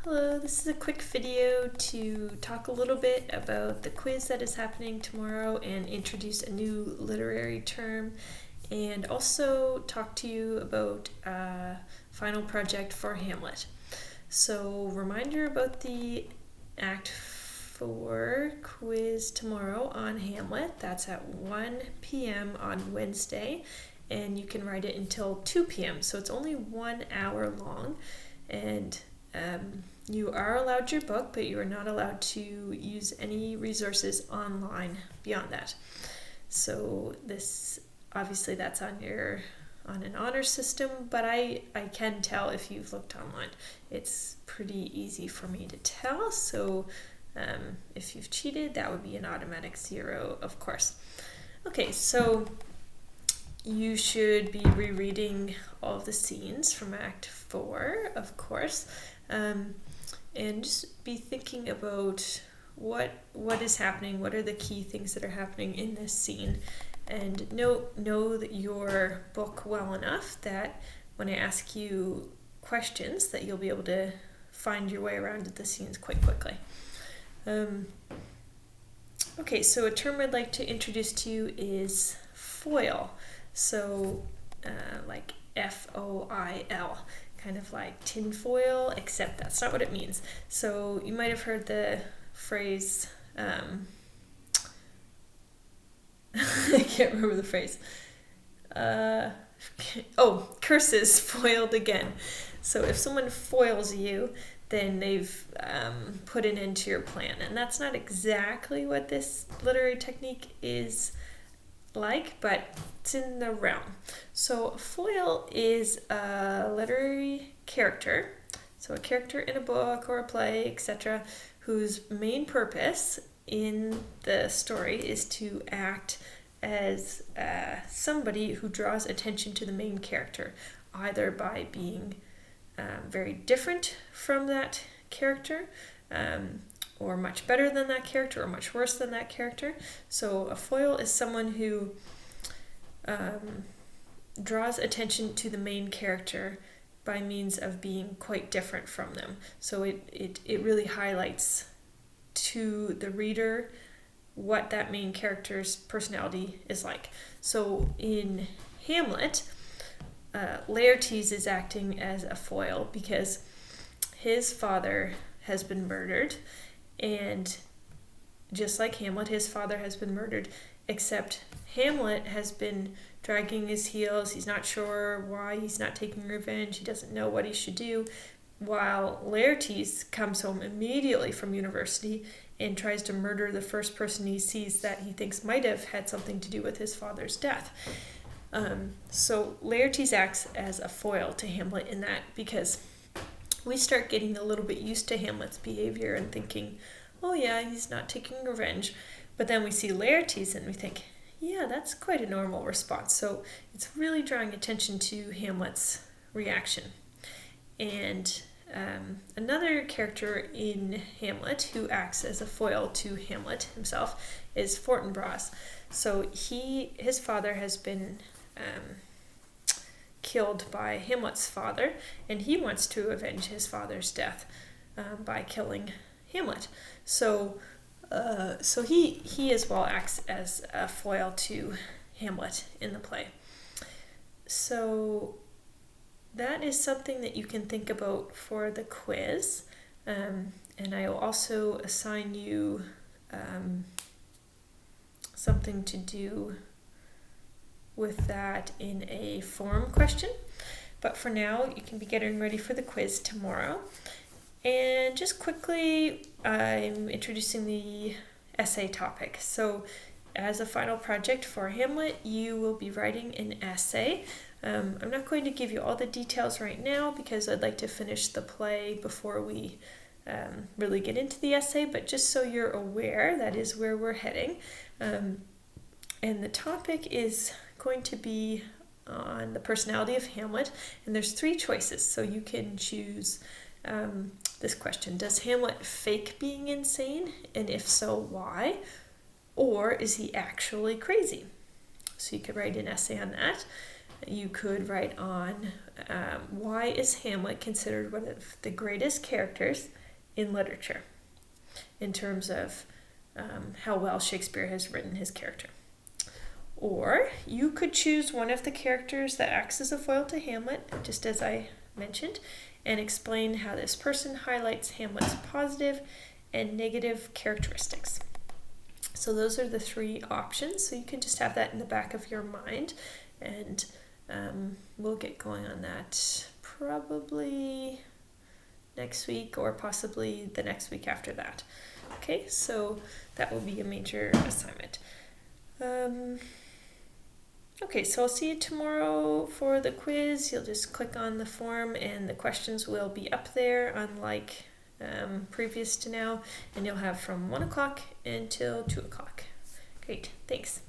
Hello, this is a quick video to talk a little bit about the quiz that is happening tomorrow and introduce a new literary term, and also talk to you about a final project for Hamlet. So, reminder about the Act 4 quiz tomorrow on Hamlet. That's at 1 p.m. on Wednesday, and you can write it until 2 p.m. So it's only 1 hour long, and you are allowed your book, but you are not allowed to use any resources online beyond that. So this, obviously that's on an honor system, but I can tell if you've looked online. It's pretty easy for me to tell, so if you've cheated, that would be an automatic 0, of course. Okay, so you should be rereading all of the scenes from Act 4, of course, and just be thinking about what is happening, what are the key things that are happening in this scene, and know that your book well enough that when I ask you questions that you'll be able to find your way around the scenes quite quickly. Okay, so a term I'd like to introduce to you is foil. So like F-O-I-L, kind of like tinfoil, except that's not what it means. So you might have heard the phrase, I can't remember the phrase. Curses foiled again. So if someone foils you, then they've put an end to your plan. And that's not exactly what this literary technique is like, but it's in the realm. So a foil is a literary character, so a character in a book or a play, etc., whose main purpose in the story is to act as somebody who draws attention to the main character, either by being very different from that character, or much better than that character, or much worse than that character. So a foil is someone who draws attention to the main character by means of being quite different from them. So it really highlights to the reader what that main character's personality is like. So in Hamlet, Laertes is acting as a foil because his father has been murdered, and just like Hamlet, his father has been murdered, except Hamlet has been dragging his heels. He's not sure why he's not taking revenge. He doesn't know what he should do, while Laertes comes home immediately from university and tries to murder the first person he sees that he thinks might have had something to do with his father's death. So Laertes acts as a foil to Hamlet in that, because we start getting a little bit used to Hamlet's behavior and thinking, oh yeah, he's not taking revenge. But then we see Laertes and we think, yeah, that's quite a normal response. So it's really drawing attention to Hamlet's reaction. And another character in Hamlet who acts as a foil to Hamlet himself is Fortinbras. So his father has been killed by Hamlet's father, and he wants to avenge his father's death by killing Hamlet. So he as well acts as a foil to Hamlet in the play. So that is something that you can think about for the quiz, and I will also assign you something to do with that in a forum question. But for now, you can be getting ready for the quiz tomorrow. And just quickly, I'm introducing the essay topic. So as a final project for Hamlet, you will be writing an essay. I'm not going to give you all the details right now because I'd like to finish the play before we really get into the essay, but just so you're aware, that is where we're heading. And the topic is going to be on the personality of Hamlet, and there's 3 choices, so you can choose this question: does Hamlet fake being insane, and if so, why? Or is he actually crazy? So you could write an essay on that. you could write on why is Hamlet considered one of the greatest characters in literature in terms of how well Shakespeare has written his character. Or you could choose one of the characters that acts as a foil to Hamlet, just as I mentioned, and explain how this person highlights Hamlet's positive and negative characteristics. So those are the three options. So you can just have that in the back of your mind, and we'll get going on that probably next week or possibly the next week after that. Okay, so that will be a major assignment. Okay, so I'll see you tomorrow for the quiz. You'll just click on the form and the questions will be up there, unlike previous to now, and you'll have from 1 o'clock until 2 o'clock. Great, thanks.